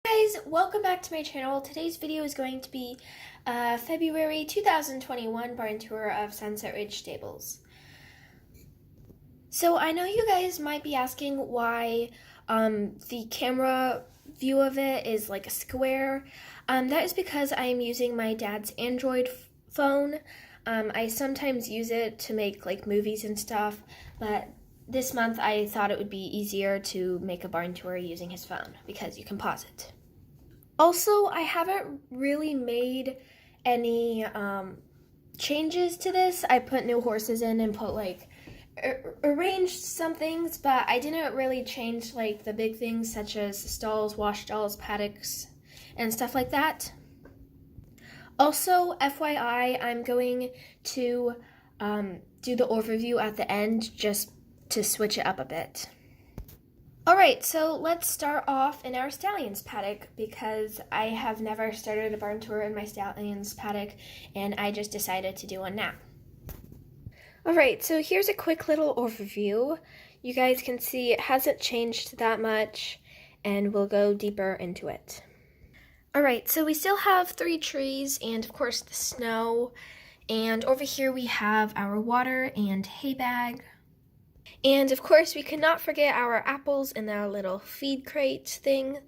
Guys, welcome back to my channel. Today's video is going to be February 2021 barn tour of Sunset Ridge Stables. So I know you guys might be asking why the camera view of it is like a square. That is because I am using my dad's Android phone. I sometimes use it to make like movies and stuff, but this month I thought it would be easier to make a barn tour using his phone because you can pause it. Also, I haven't really made any changes to this. I put new horses in and put like arranged some things, but I didn't really change like the big things such as stalls, wash stalls, paddocks, and stuff like that. Also, FYI, I'm going to do the overview at the end just to switch it up a bit. Alright, so let's start off in our stallions paddock because I have never started a barn tour in my stallions paddock and I just decided to do one now. Alright, so here's a quick little overview. You guys can see it hasn't changed that much and we'll go deeper into it. Alright, so we still have 3 trees and of course the snow, and over here we have our water and hay bag. And of course, we could not forget our apples in our little feed crate thing.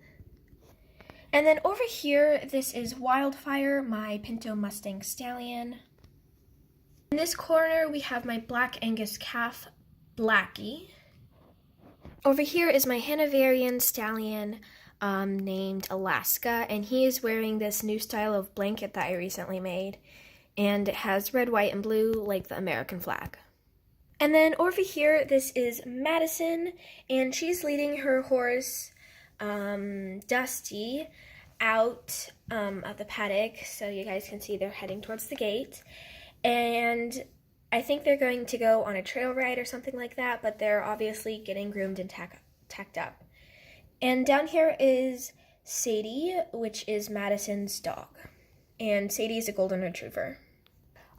And then over here, this is Wildfire, my Pinto Mustang stallion. In this corner, we have my Black Angus calf, Blackie. Over here is my Hanoverian stallion named Alaska, and he is wearing this new style of blanket that I recently made. And it has red, white, and blue like the American flag. And then over here, this is Madison, and she's leading her horse, Dusty, out of the paddock, so you guys can see they're heading towards the gate. And I think they're going to go on a trail ride or something like that, but they're obviously getting groomed and tacked up. And down here is Sadie, which is Madison's dog, and Sadie is a golden retriever.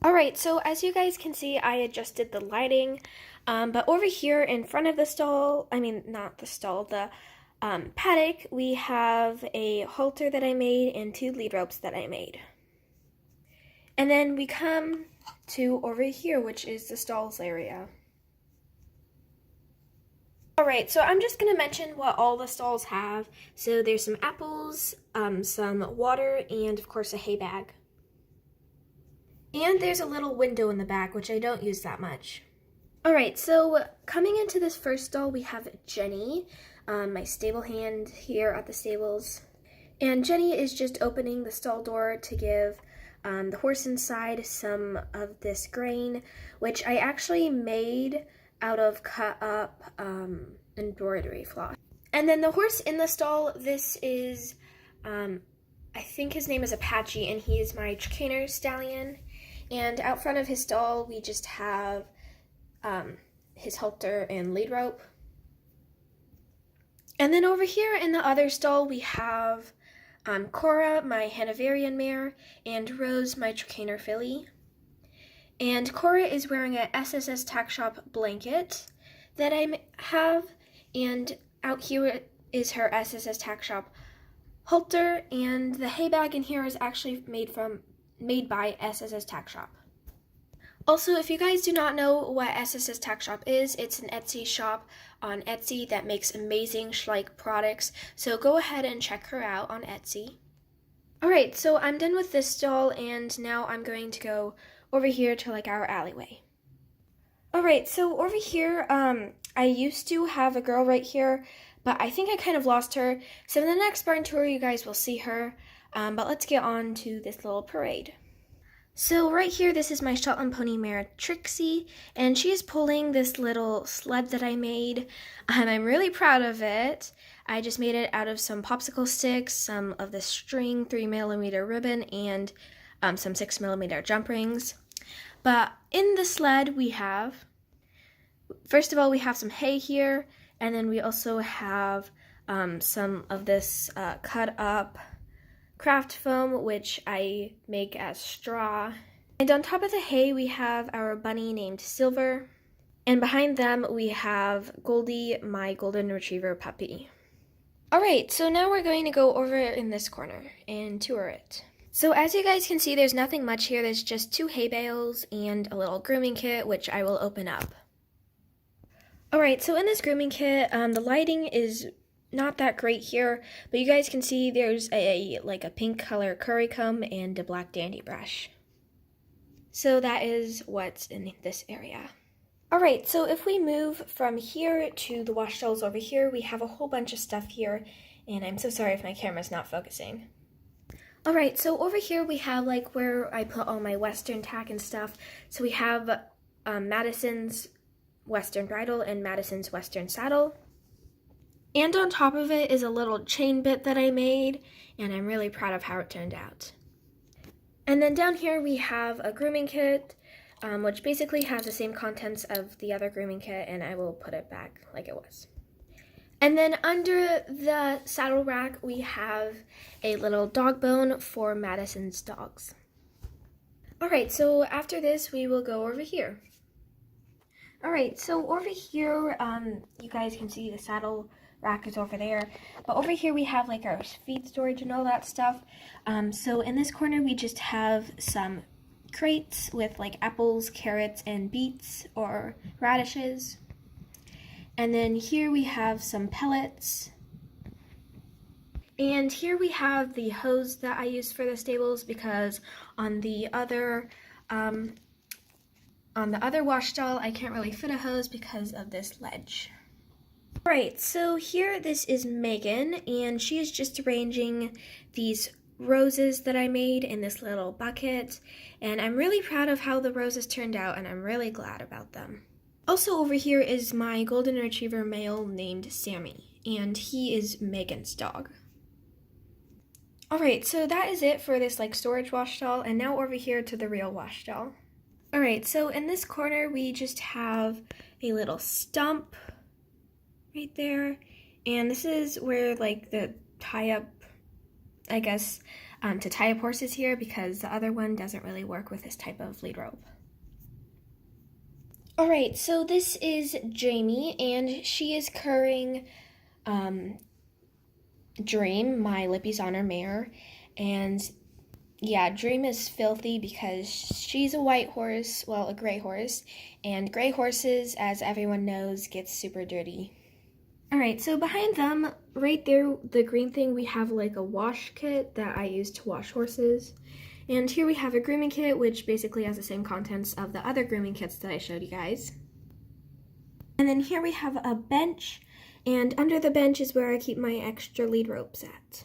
Alright, so as you guys can see, I adjusted the lighting, but over here in front of the stall, the paddock, we have a halter that I made and 2 lead ropes that I made. And then we come to over here, which is the stalls area. Alright, so I'm just going to mention what all the stalls have. So there's some apples, some water, and of course a hay bag. And there's a little window in the back, which I don't use that much. Alright, so coming into this first stall, we have Jenny, my stable hand here at the stables. And Jenny is just opening the stall door to give the horse inside some of this grain, which I actually made out of cut up embroidery floss. And then the horse in the stall, this is, I think his name is Apache, and he is my Chicaner stallion. And out front of his stall, we just have his halter and lead rope. And then over here in the other stall, we have Cora, my Hanoverian mare, and Rose, my Chicaner filly. And Cora is wearing a SSS Tack Shop blanket that I have, and out here is her SSS Tack Shop halter, and the hay bag in here is actually made by SSS Tack Shop. Also, if you guys do not know what SSS Tack Shop is, it's an Etsy shop on Etsy that makes amazing Schleich products, so go ahead and check her out on Etsy. Alright, so I'm done with this stall, and now I'm going to go over here to like our alleyway. Alright, so over here, I used to have a girl right here, but I think I kind of lost her, so in the next barn tour you guys will see her. But let's get on to this little parade. So right here, this is my Shetland pony mare, Trixie, and she is pulling this little sled that I made, and I'm really proud of it. I just made it out of some popsicle sticks, some of the string 3mm ribbon, and some 6mm jump rings. But in the sled we have, first of all, we have some hay here, and then we also have some of this cut up craft foam, which I make as straw. And on top of the hay, we have our bunny named Silver. And behind them, we have Goldie, my golden retriever puppy. Alright, so now we're going to go over in this corner and tour it. So as you guys can see, there's nothing much here. There's just 2 hay bales and a little grooming kit, which I will open up. Alright, so in this grooming kit, the lighting is not that great here, but you guys can see there's a pink color curry comb and a black dandy brush. So that is what's in this area. Alright, so if we move from here to the wash stalls over here, we have a whole bunch of stuff here, and I'm so sorry if my camera's not focusing. Alright, so over here we have like where I put all my Western tack and stuff. So we have Madison's Western bridle and Madison's Western saddle. And on top of it is a little chain bit that I made, and I'm really proud of how it turned out. And then down here we have a grooming kit, which basically has the same contents of the other grooming kit, and I will put it back like it was. And then under the saddle rack, we have a little dog bone for Madison's dogs. Alright, so after this, we will go over here. Alright, so over here, you guys can see the saddle rack is over there. But over here, we have like our feed storage and all that stuff. So in this corner, we just have some crates with like apples, carrots, and beets or radishes. And then here we have some pellets. And here we have the hose that I used for the stables because on the other wash stall I can't really fit a hose because of this ledge. Alright, so here this is Megan, and she is just arranging these roses that I made in this little bucket, and I'm really proud of how the roses turned out, and I'm really glad about them. Also over here is my golden retriever male named Sammy, and he is Megan's dog. Alright, so that is it for this like storage wash stall, and now over here to the real wash stall. Alright, so in this corner we just have a little stump right there, and this is where like the tie-up, I guess, to tie up horses here because the other one doesn't really work with this type of lead rope. Alright, so this is Jamie, and she is currying Dream, my Lippy's Honor mare, and yeah, Dream is filthy because she's a white horse, well, a gray horse, and gray horses, as everyone knows, get super dirty. Alright, so behind them, right there, the green thing, we have like a wash kit that I use to wash horses. And here we have a grooming kit, which basically has the same contents of the other grooming kits that I showed you guys. And then here we have a bench, and under the bench is where I keep my extra lead ropes at.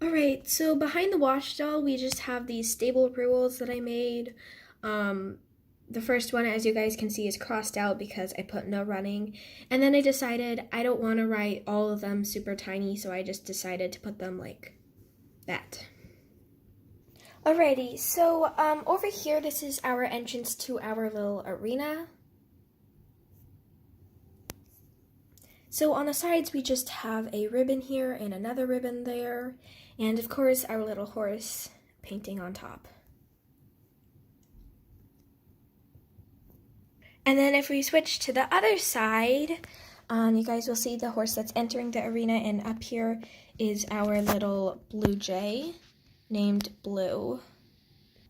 Alright, so behind the wash stall, we just have these stable rules that I made. The first one, as you guys can see, is crossed out because I put no running. And then I decided I don't want to write all of them super tiny, so I just decided to put them like that. Alrighty, so over here, this is our entrance to our little arena. So on the sides, we just have a ribbon here and another ribbon there, and of course, our little horse painting on top. And then if we switch to the other side, you guys will see the horse that's entering the arena, and up here is our little blue jay named Blue.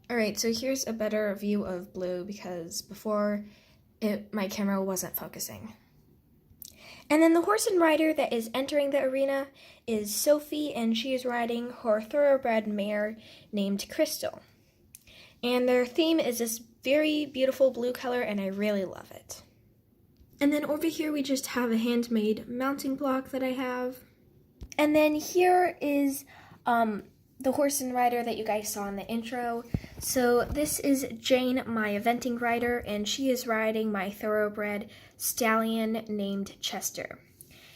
Alright, so here's a better view of Blue because before my camera wasn't focusing. And then the horse and rider that is entering the arena is Sophie, and she is riding her thoroughbred mare named Crystal. And their theme is this very beautiful blue color, and I really love it. And then over here we just have a handmade mounting block that I have. And then here is the horse and rider that you guys saw in the intro. So this is Jane, my eventing rider, and she is riding my thoroughbred stallion named Chester.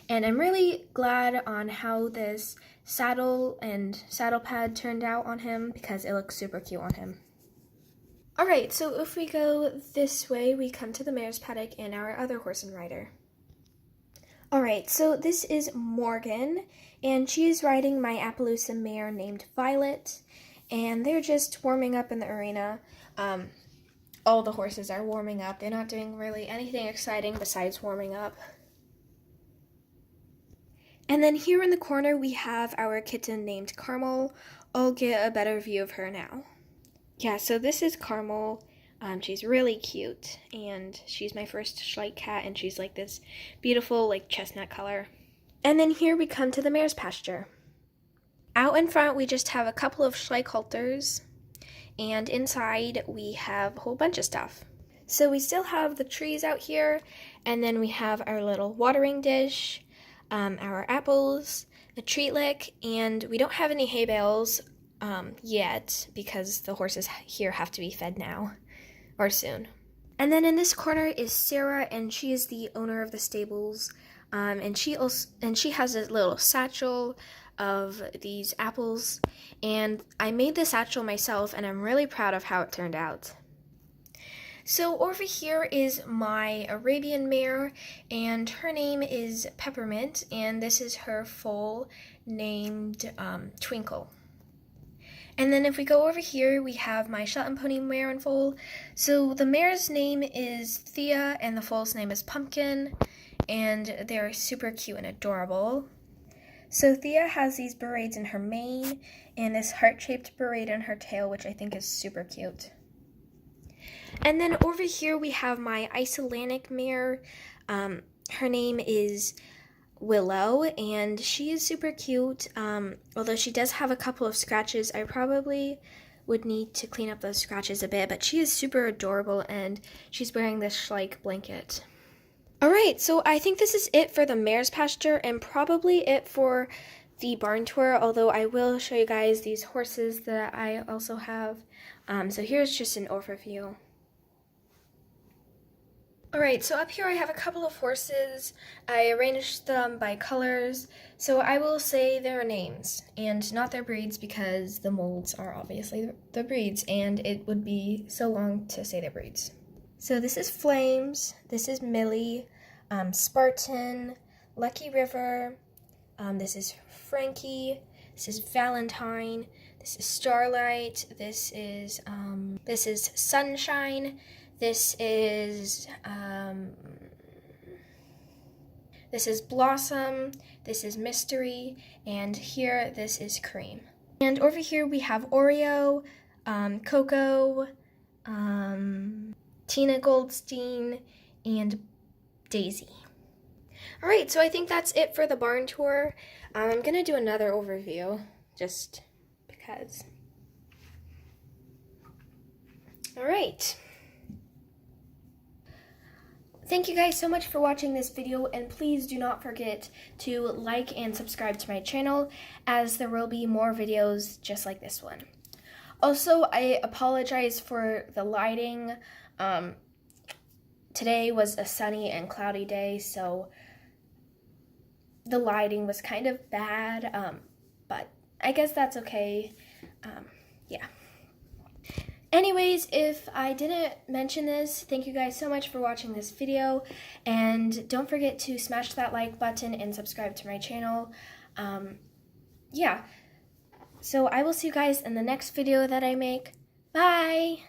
And I'm really glad on how this saddle and saddle pad turned out on him because it looks super cute on him. Alright, so if we go this way, we come to the mare's paddock and our other horse and rider. Alright, so this is Morgan, and she is riding my Appaloosa mare named Violet, and they're just warming up in the arena. All the horses are warming up. They're not doing really anything exciting besides warming up. And then here in the corner we have our kitten named Carmel. I'll get a better view of her now. Yeah, so this is Carmel. She's really cute, and she's my first Schleich cat, and she's like this beautiful like chestnut color. And then here we come to the mare's pasture. Out in front we just have a couple of Schleich halters, and inside we have a whole bunch of stuff. So we still have the trees out here, and then we have our little watering dish, our apples, a treat lick, and we don't have any hay bales yet because the horses here have to be fed now or soon. And then in this corner is Sarah, and she is the owner of the stables, and she has a little satchel of these apples, and I made the satchel myself, and I'm really proud of how it turned out. So over here is my Arabian mare, and her name is Peppermint, and this is her foal named Twinkle. And then if we go over here, we have my Shetland pony mare and foal. So the mare's name is Thea, and the foal's name is Pumpkin, and they're super cute and adorable. So Thea has these berets in her mane, and this heart-shaped beret in her tail, which I think is super cute. And then over here we have my Icelandic mare. Her name is Willow, and she is super cute. Although she does have a couple of scratches, I probably would need to clean up those scratches a bit, but she is super adorable, and she's wearing this Schleich blanket. Alright, so I think this is it for the mare's pasture, and probably it for the barn tour, although I will show you guys these horses that I also have. So here's just an overview. Alright, so up here I have a couple of horses. I arranged them by colors, so I will say their names and not their breeds because the molds are obviously the breeds and it would be so long to say their breeds. So this is Flames, this is Millie, Spartan, Lucky River, this is Frankie, this is Valentine, this is Starlight, this is Sunshine, this is Blossom, this is Mystery, and here this is Cream. And over here we have Oreo, Coco, Tina Goldstein, and Daisy. Alright, so I think that's it for the barn tour. I'm going to do another overview, just because. Alright. Thank you guys so much for watching this video, and please do not forget to like and subscribe to my channel, as there will be more videos just like this one. Also, I apologize for the lighting. Today was a sunny and cloudy day, so the lighting was kind of bad, but I guess that's okay. Yeah. Anyways, if I didn't mention this, thank you guys so much for watching this video, and don't forget to smash that like button and subscribe to my channel. Yeah, so I will see you guys in the next video that I make. Bye!